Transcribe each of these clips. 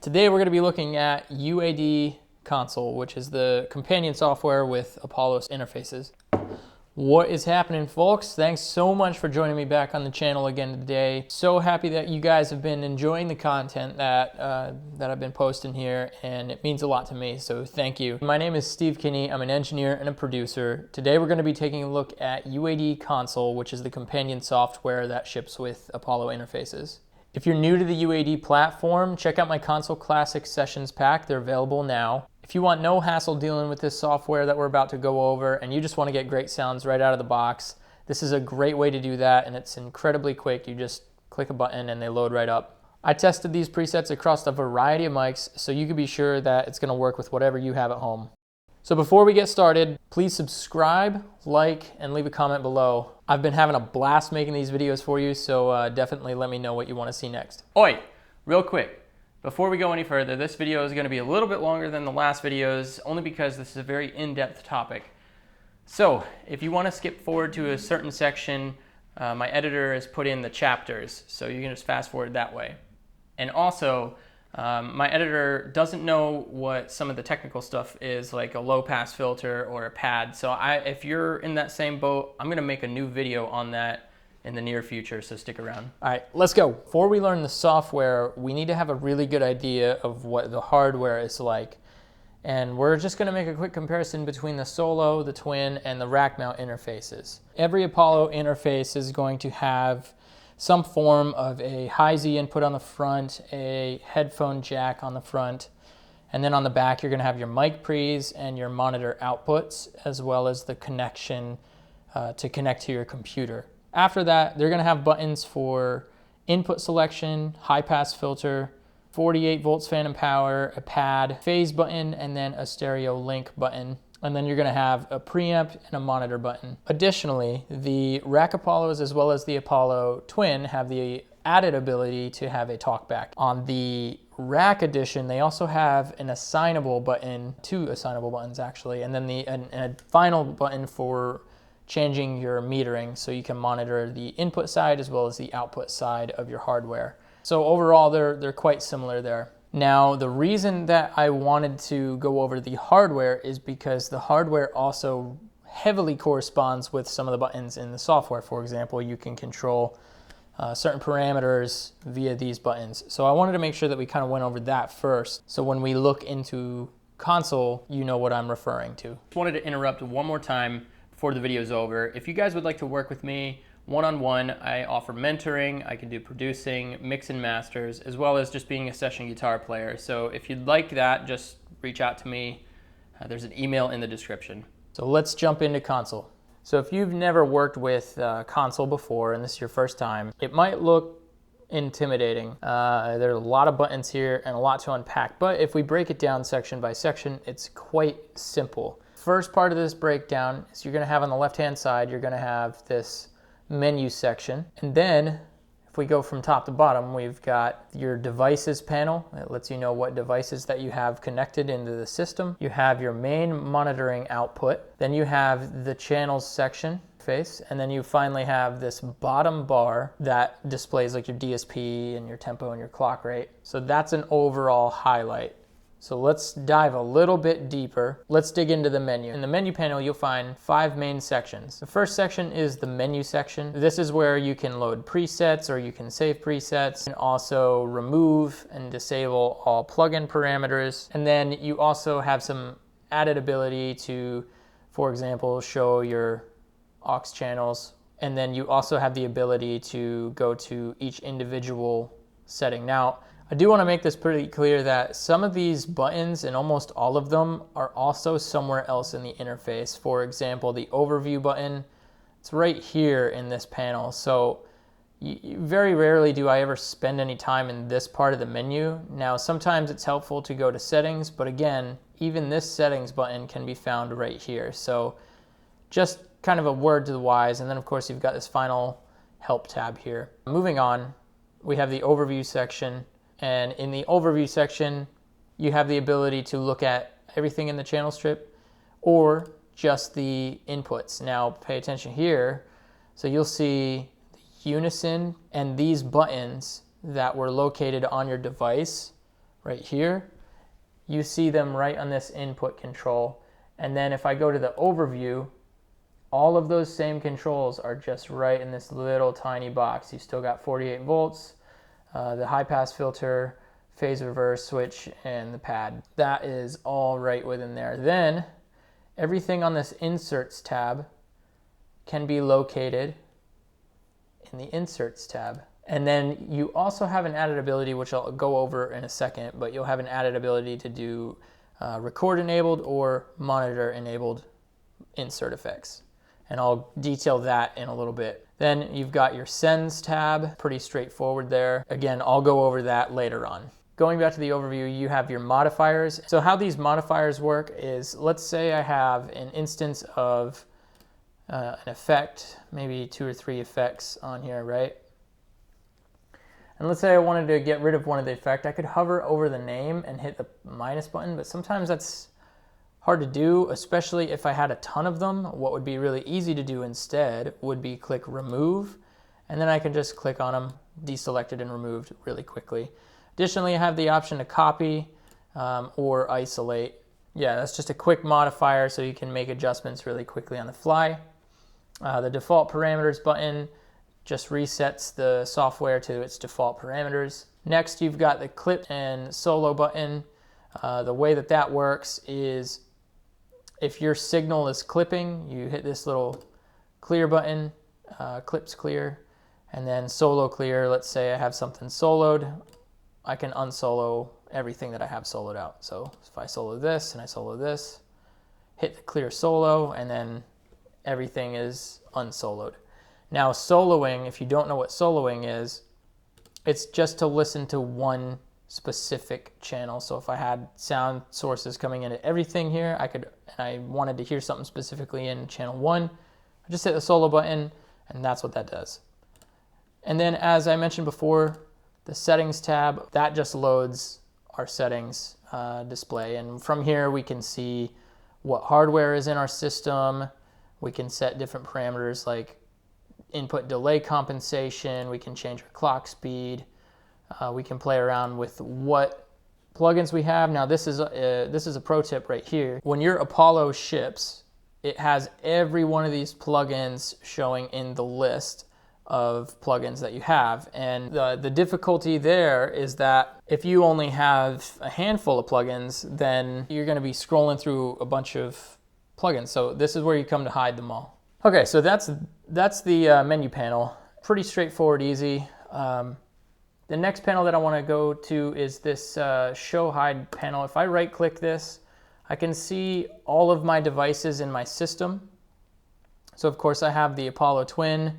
Today we're going to be looking at UAD Console, which is the companion software with Apollo interfaces. What is happening, folks? Thanks so much for joining me back on the channel again today. So happy that you guys have been enjoying the content that I've been posting here, and it means a lot to me, so thank you. My name is Steve Kinney. I'm an engineer and a producer. Today we're going to be taking a look at UAD Console, which is the companion software that ships with Apollo interfaces. If you're new to the UAD platform, check out my Console Classic Sessions pack. They're available now. If you want no hassle dealing with this software that we're about to go over and you just want to get great sounds right out of the box, this is a great way to do that, and it's incredibly quick. You just click a button and they load right up. I tested these presets across a variety of mics, so you can be sure that it's going to work with whatever you have at home. So before we get started, please subscribe, like, and leave a comment below. I've been having a blast making these videos for you, so definitely let me know what you want to see next. Oi, real quick. Before we go any further, this video is going to be a little bit longer than the last videos, only because this is a very in-depth topic. So, if you want to skip forward to a certain section, my editor has put in the chapters, so you can just fast forward that way. And also, my editor doesn't know what some of the technical stuff is, like a low-pass filter or a pad. So if you're in that same boat, I'm going to make a new video on that in the near future, so stick around. All right, let's go. Before we learn the software, we need to have a really good idea of what the hardware is like. And we're just gonna make a quick comparison between the Solo, the Twin, and the rack mount interfaces. Every Apollo interface is going to have some form of a high-Z input on the front, a headphone jack on the front, and then on the back you're gonna have your mic pre's and your monitor outputs, as well as the connection to connect to your computer. After that, they're going to have buttons for input selection, high pass filter, 48 volts phantom power, a pad, phase button, and then a stereo link button. And then you're going to have a preamp and a monitor button. Additionally, the rack Apollos as well as the Apollo Twin have the added ability to have a talkback. On the rack edition, they also have an assignable button, two assignable buttons actually, and then a final button for changing your metering, so you can monitor the input side as well as the output side of your hardware. So overall, they're quite similar there. Now, the reason that I wanted to go over the hardware is because the hardware also heavily corresponds with some of the buttons in the software. For example, you can control certain parameters via these buttons. So I wanted to make sure that we kind of went over that first, so when we look into console, you know what I'm referring to. Just wanted to interrupt one more time before the video is over. If you guys would like to work with me one-on-one, I offer mentoring, I can do producing, mix and masters, as well as just being a session guitar player. So if you'd like that, just reach out to me. There's an email in the description. So let's jump into console. So if you've never worked with console before and this is your first time, it might look intimidating. There's a lot of buttons here and a lot to unpack, but if we break it down section by section, it's quite simple. First part of this breakdown is you're going to have on the left-hand side, you're going to have this menu section. And then if we go from top to bottom, we've got your devices panel. It lets you know what devices that you have connected into the system. You have your main monitoring output. Then you have the channels section face. And then you finally have this bottom bar that displays like your DSP and your tempo and your clock rate. So that's an overall highlight. So let's dive a little bit deeper. Let's dig into the menu. In the menu panel, you'll find 5 main sections. The first section is the menu section. This is where you can load presets or you can save presets, and also remove and disable all plugin parameters. And then you also have some added ability to, for example, show your aux channels. And then you also have the ability to go to each individual setting. Now, I do want to make this pretty clear that some of these buttons, and almost all of them, are also somewhere else in the interface. For example, the overview button, it's right here in this panel. So very rarely do I ever spend any time in this part of the menu. Now, sometimes it's helpful to go to settings, but again, even this settings button can be found right here. So just kind of a word to the wise. And then of course you've got this final help tab here. Moving on, we have the overview section. And in the overview section, you have the ability to look at everything in the channel strip or just the inputs. Now pay attention here. So you'll see the unison and these buttons that were located on your device right here, you see them right on this input control. And then if I go to the overview, all of those same controls are just right in this little tiny box. You still got 48 volts, the high pass filter, phase reverse switch, and the pad. That is all right within there. Then everything on this inserts tab can be located in the inserts tab. And then you also have an added ability, which I'll go over in a second, but you'll have an added ability to do record enabled or monitor enabled insert effects. And I'll detail that in a little bit. Then you've got your Sends tab, pretty straightforward there. Again, I'll go over that later on. Going back to the overview, you have your modifiers. So how these modifiers work is, let's say I have an instance of an effect, maybe 2 or 3 effects on here, right? And let's say I wanted to get rid of one of the effect. I could hover over the name and hit the minus button, but sometimes that's hard to do, especially if I had a ton of them. What would be really easy to do instead would be click remove, and then I can just click on them, deselected and removed really quickly. Additionally, I have the option to copy or isolate. Yeah, that's just a quick modifier so you can make adjustments really quickly on the fly. The default parameters button just resets the software to its default parameters. Next, you've got the clip and solo button. The way that that works is if your signal is clipping, you hit this little clear button, clips clear, and then solo clear. Let's say I have something soloed, I can unsolo everything that I have soloed out. So if I solo this and I solo this, hit the clear solo, and then everything is unsoloed. Now soloing, if you don't know what soloing is, it's just to listen to one specific channel. So if I had sound sources coming into everything here, and I wanted to hear something specifically in channel 1, I just hit the solo button, and that's what that does. And then, as I mentioned before, the settings tab, that just loads our settings display. And from here, we can see what hardware is in our system. We can set different parameters like input delay compensation. We can change our clock speed. We can play around with what plugins we have. Now this is a pro tip right here. When your Apollo ships, it has every one of these plugins showing in the list of plugins that you have. And the difficulty there is that if you only have a handful of plugins, then you're going to be scrolling through a bunch of plugins. So this is where you come to hide them all. Okay, so that's the menu panel. Pretty straightforward, easy. The next panel that I want to go to is this show hide panel. If I right click this, I can see all of my devices in my system. So of course I have the Apollo Twin.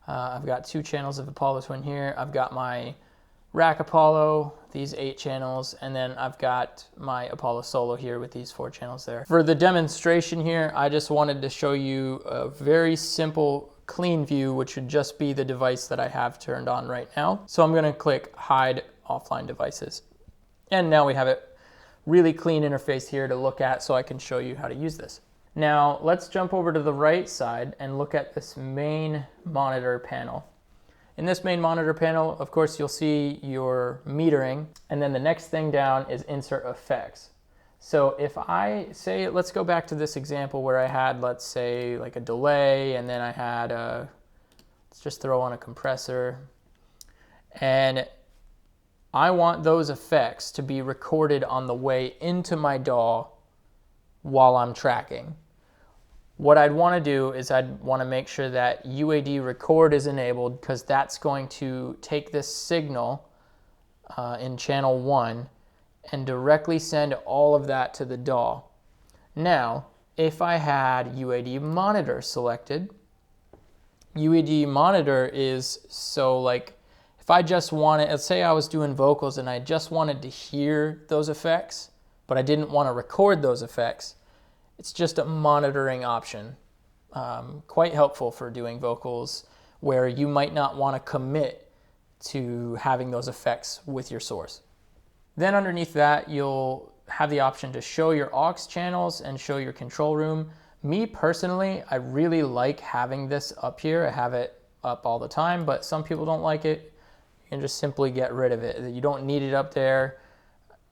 I've got 2 channels of Apollo Twin here. I've got my Rack Apollo, these 8 channels, and then I've got my Apollo Solo here with these 4 channels there. For the demonstration here, I just wanted to show you a very simple clean view, which would just be the device that I have turned on right now. So I'm gonna click hide offline devices. And now we have a really clean interface here to look at so I can show you how to use this. Now let's jump over to the right side and look at this main monitor panel. In this main monitor panel, of course, you'll see your metering, and then the next thing down is insert effects. So if I say, let's go back to this example where I had, let's say, like a delay, and then I had let's just throw on a compressor, and I want those effects to be recorded on the way into my DAW while I'm tracking. What I'd want to do is I'd want to make sure that UAD record is enabled, because that's going to take this signal in channel 1 and directly send all of that to the DAW. Now, if I had UAD monitor selected, UAD monitor is so like, if I just wanted, let's say I was doing vocals and I just wanted to hear those effects, but I didn't want to record those effects, it's just a monitoring option. Quite helpful for doing vocals where you might not want to commit to having those effects with your source. Then underneath that, you'll have the option to show your aux channels and show your control room. Me personally, I really like having this up here. I have it up all the time, but some people don't like it. You can just simply get rid of it. You don't need it up there.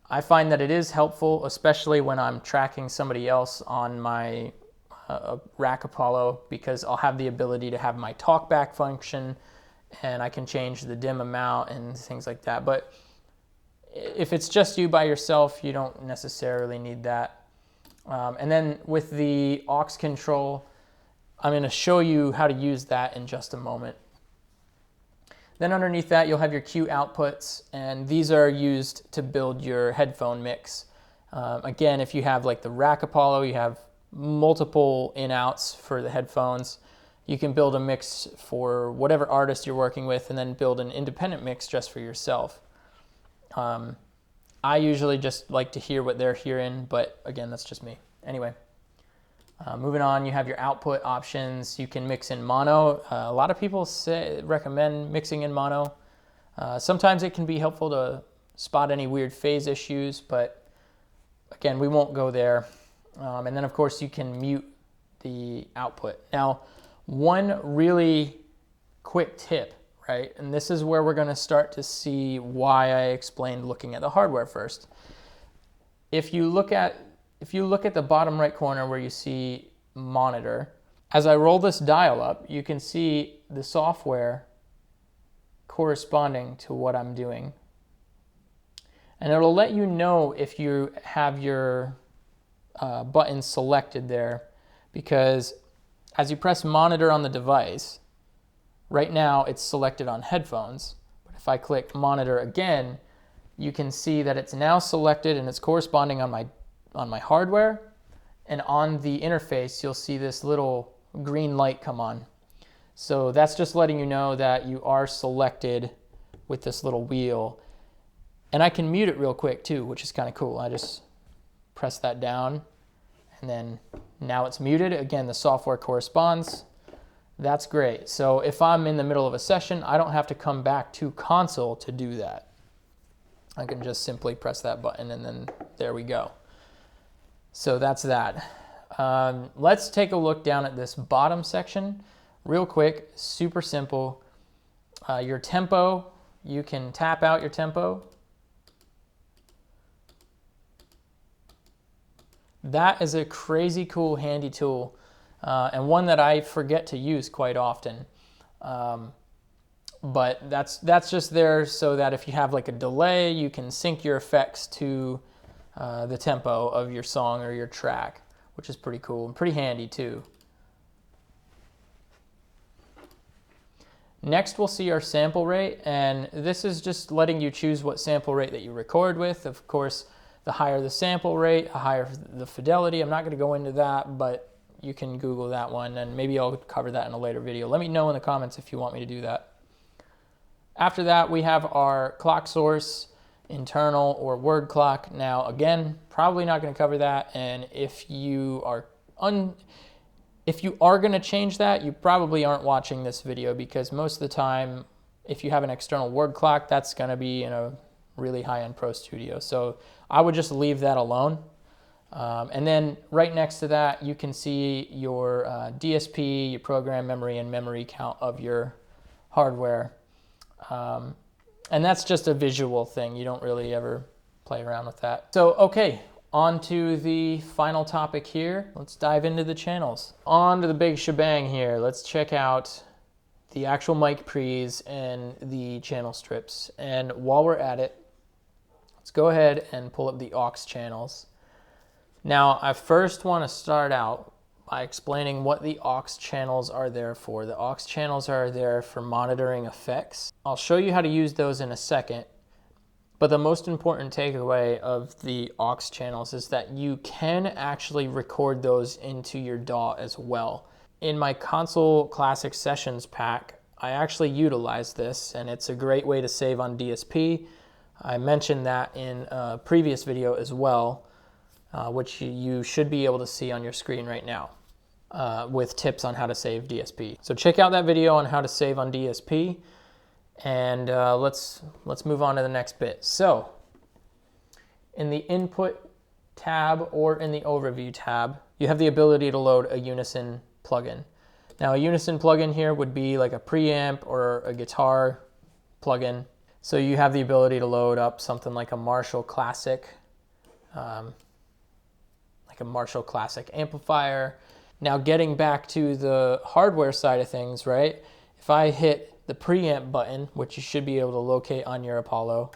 I find that it is helpful, especially when I'm tracking somebody else on my Rack Apollo, because I'll have the ability to have my talkback function and I can change the dim amount and things like that. But if it's just you by yourself, you don't necessarily need that. And then with the aux control, I'm going to show you how to use that in just a moment. Then underneath that, you'll have your cue outputs, and these are used to build your headphone mix. Again, if you have like the Rack Apollo, you have multiple in-outs for the headphones. You can build a mix for whatever artist you're working with and then build an independent mix just for yourself. I usually just like to hear what they're hearing, but again, that's just me. Anyway, moving on, you have your output options. You can mix in mono. A lot of people recommend mixing in mono. Sometimes it can be helpful to spot any weird phase issues, but again, we won't go there. And then of course you can mute the output. Now, one really quick tip, right? And this is where we're going to start to see why I explained looking at the hardware first. If you look at the bottom right corner where you see monitor, as I roll this dial up, you can see the software corresponding to what I'm doing. And it'll let you know if you have your button selected there, because as you press monitor on the device, right now it's selected on headphones, but if I click monitor again, you can see that it's now selected and it's corresponding on my hardware, and on the interface you'll see this little green light come on. So that's just letting you know that you are selected with this little wheel. And I can mute it real quick too, which is kind of cool. I just press that down and then now it's muted. Again, the software corresponds. That's great. So if I'm in the middle of a session, I don't have to come back to console to do that. I can just simply press that button and then there we go. So that's that. Let's take a look down at this bottom section real quick. Super simple. Your tempo, you can tap out your tempo. That is a crazy cool, handy tool, and one that I forget to use quite often. But that's just there so that if you have like a delay, you can sync your effects to the tempo of your song or your track, which is pretty cool and pretty handy too. Next, we'll see our sample rate, and this is just letting you choose what sample rate that you record with. Of course, the higher the sample rate, the higher the fidelity. I'm not going to go into that, but you can Google that one, and maybe I'll cover that in a later video. Let me know in the comments if you want me to do that. After that, we have our clock source, internal or word clock. Now, again, probably not going to cover that, and if you are going to change that, you probably aren't watching this video, because most of the time, if you have an external word clock, that's going to be in a really high-end Pro Studio. So I would just leave that alone. And then right next to that, you can see your DSP, your program memory, and memory count of your hardware. And that's just a visual thing. You don't really ever play around with that. So, okay, on to the final topic here. Let's dive into the channels. On to the big shebang here. Let's check out the actual mic pre's and the channel strips. And while we're at it, let's go ahead and pull up the aux channels. Now, I first want to start out by explaining what the aux channels are there for. The aux channels are there for monitoring effects. I'll show you how to use those in a second, but the most important takeaway of the aux channels is that you can actually record those into your DAW as well. In my Console Classic Sessions pack, I actually utilize this, and it's a great way to save on DSP. I mentioned that in a previous video as well, which you should be able to see on your screen right now, with tips on how to save DSP. So check out that video on how to save on DSP, and let's move on to the next bit. So in the Input tab or in the Overview tab, you have the ability to load a Unison plugin. Now, a Unison plugin here would be like a preamp or a guitar plugin. So you have the ability to load up something like a Marshall Classic like a Marshall Classic amplifier. Now getting back to the hardware side of things, right? If I hit the preamp button, which you should be able to locate on your Apollo,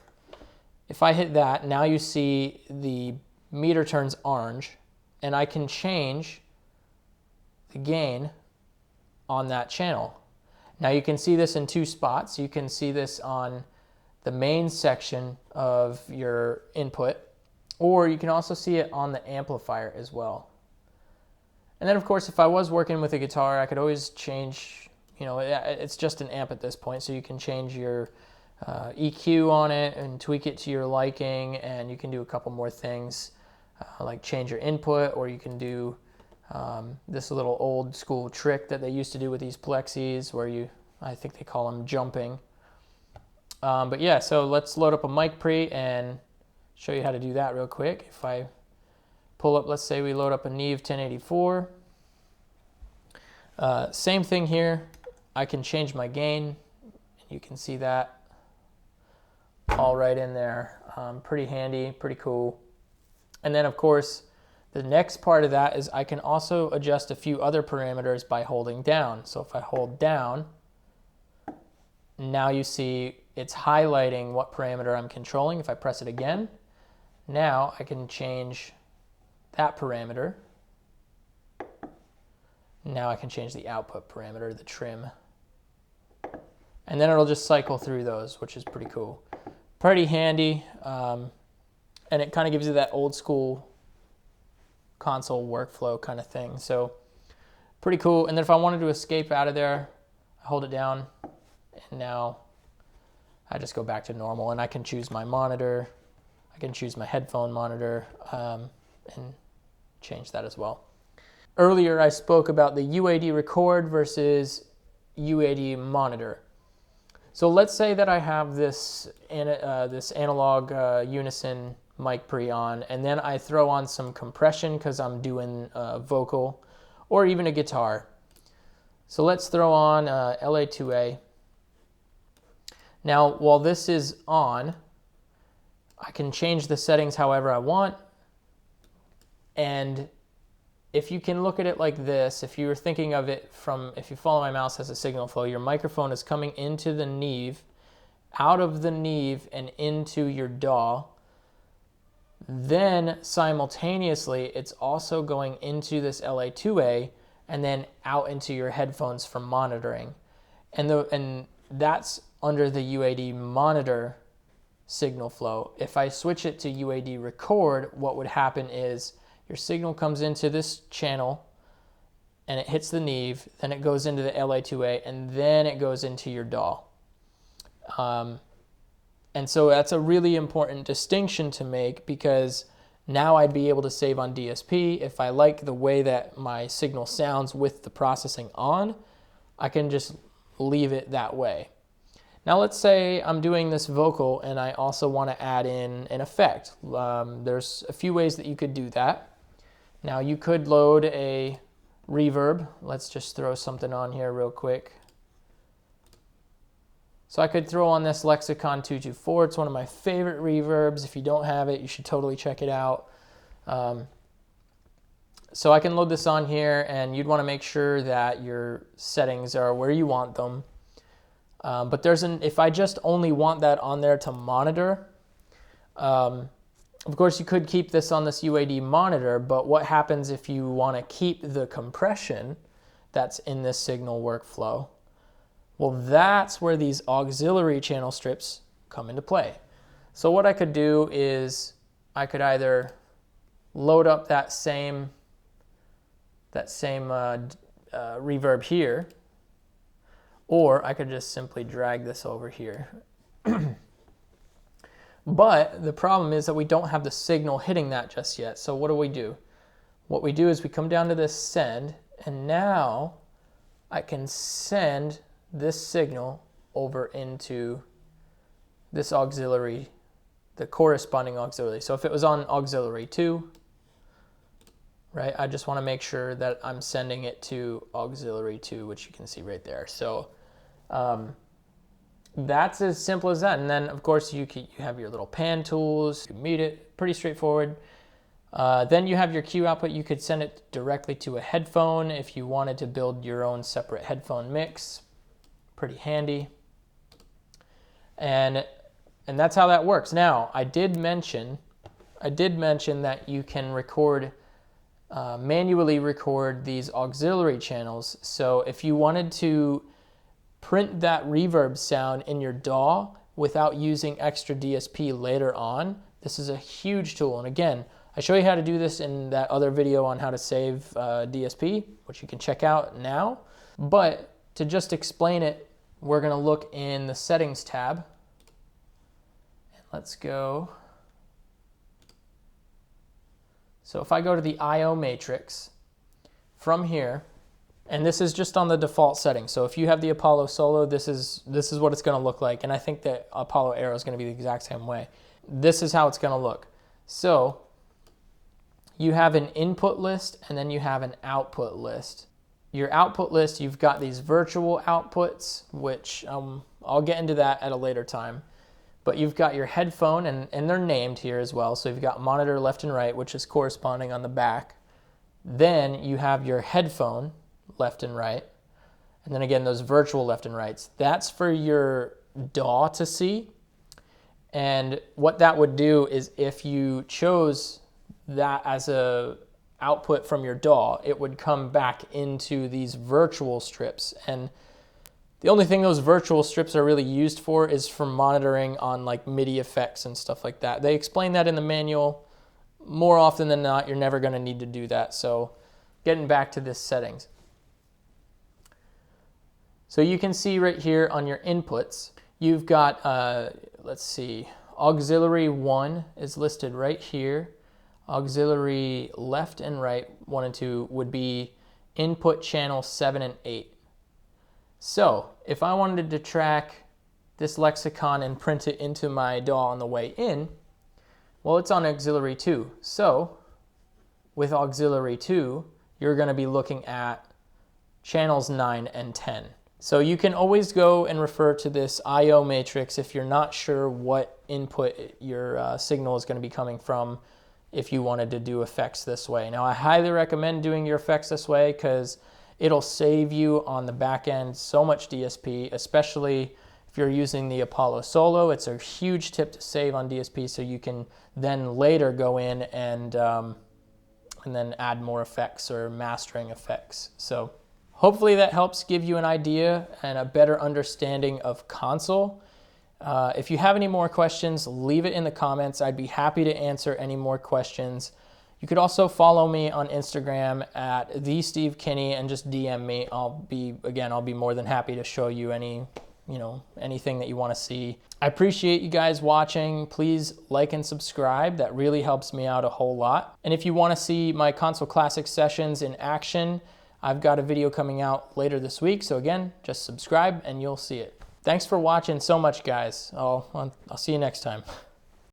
if I hit that, now you see the meter turns orange, and I can change the gain on that channel. Now you can see this in two spots. You can see this on the main section of your input, or you can also see it on the amplifier as well. And then of course, if I was working with a guitar, I could always change, you know, it's just an amp at this point, so you can change your EQ on it and tweak it to your liking, and you can do a couple more things, like change your input, or you can do this little old school trick that they used to do with these plexis where I think they call them jumping. But yeah, so let's load up a mic pre and show you how to do that real quick. If I pull up, let's say we load up a Neve 1084. Same thing here. I can change my gain. You can see that all right in there. Pretty handy, pretty cool. And then of course, the next part of that is I can also adjust a few other parameters by holding down. So if I hold down, now you see it's highlighting what parameter I'm controlling. If I press it again, now I can change that parameter. Now I can change the output parameter, the trim. And then it'll just cycle through those, which is pretty cool. Pretty handy, and it kind of gives you that old school console workflow kind of thing. So pretty cool. And then if I wanted to escape out of there, I hold it down, and now I just go back to normal, and I can choose my monitor. I can choose my headphone monitor and change that as well. Earlier I spoke about the UAD record versus UAD monitor. So let's say that I have this analog unison mic pre on, and then I throw on some compression because I'm doing vocal or even a guitar. So let's throw on LA2A. Now while this is on, I can change the settings however I want. And if you can look at it like this, if you were thinking of it from, if you follow my mouse as a signal flow, your microphone is coming into the Neve, out of the Neve and into your DAW. Then simultaneously, it's also going into this LA2A and then out into your headphones for monitoring. And that's under the UAD monitor signal flow. If I switch it to UAD record, what would happen is your signal comes into this channel and it hits the Neve, then it goes into the LA2A, and then it goes into your DAW. And so that's a really important distinction to make, because now I'd be able to save on DSP. If I like the way that my signal sounds with the processing on, I can just leave it that way. Now let's say I'm doing this vocal and I also want to add in an effect. There's a few ways that you could do that. Now you could load a reverb. Let's just throw something on here real quick. So I could throw on this Lexicon 224. It's one of my favorite reverbs. If you don't have it, you should totally check it out. So I can load this on here, and you'd want to make sure that your settings are where you want them. But if I just only want that on there to monitor, of course you could keep this on this UAD monitor, but what happens if you want to keep the compression that's in this signal workflow? Well, that's where these auxiliary channel strips come into play. So what I could do is I could either load up that same reverb here, or I could just simply drag this over here. But the problem is that we don't have the signal hitting that just yet. So what do? What we do is we come down to this send, and now I can send this signal over into this auxiliary, the corresponding auxiliary. So if it was on auxiliary 2, right, I just want to make sure that I'm sending it to auxiliary 2, which you can see right there. So that's as simple as that. And then of course you have your little pan tools, you mute it, pretty straightforward. Then you have your Q output. You could send it directly to a headphone if you wanted to build your own separate headphone mix. Pretty handy. And that's how that works. Now, I did mention that you can record, manually record these auxiliary channels. So if you wanted to print that reverb sound in your DAW without using extra DSP later on, this is a huge tool. And again, I show you how to do this in that other video on how to save DSP, which you can check out now. But to just explain it, we're gonna look in the settings tab. And let's go. So if I go to the IO matrix from here, and this is just on the default setting. So if you have the Apollo Solo, this is what it's gonna look like. And I think that Apollo Aero is gonna be the exact same way. This is how it's gonna look. So you have an input list and then you have an output list. Your output list, you've got these virtual outputs, which I'll get into that at a later time. But you've got your headphone, and they're named here as well. So you've got monitor left and right, which is corresponding on the back. Then you have your headphone left and right. And then again, those virtual left and rights. That's for your DAW to see. And what that would do is if you chose that as a output from your DAW, it would come back into these virtual strips. And the only thing those virtual strips are really used for is for monitoring on like MIDI effects and stuff like that. They explain that in the manual. More often than not, you're never going to need to do that. So getting back to this settings. So you can see right here on your inputs, you've got, let's see, auxiliary 1 is listed right here. Auxiliary left and right, 1 and 2, would be input channel 7 and 8. So if I wanted to track this lexicon and print it into my DAW on the way in, well, it's on auxiliary 2. So with auxiliary 2, you're going to be looking at channels 9 and 10. So you can always go and refer to this IO matrix if you're not sure what input your signal is going to be coming from, if you wanted to do effects this way. Now, I highly recommend doing your effects this way because it'll save you on the back end so much DSP, especially if you're using the Apollo Solo. It's a huge tip to save on DSP, so you can then later go in and then add more effects or mastering effects. So hopefully that helps give you an idea and a better understanding of console. If you have any more questions, leave it in the comments. I'd be happy to answer any more questions. You could also follow me on Instagram at @stevekinney and just DM me. I'll be more than happy to show you anything that you want to see. I appreciate you guys watching. Please like and subscribe. That really helps me out a whole lot. And if you want to see my Console Classic sessions in action, I've got a video coming out later this week. So again, just subscribe and you'll see it. Thanks for watching so much, guys. I'll see you next time.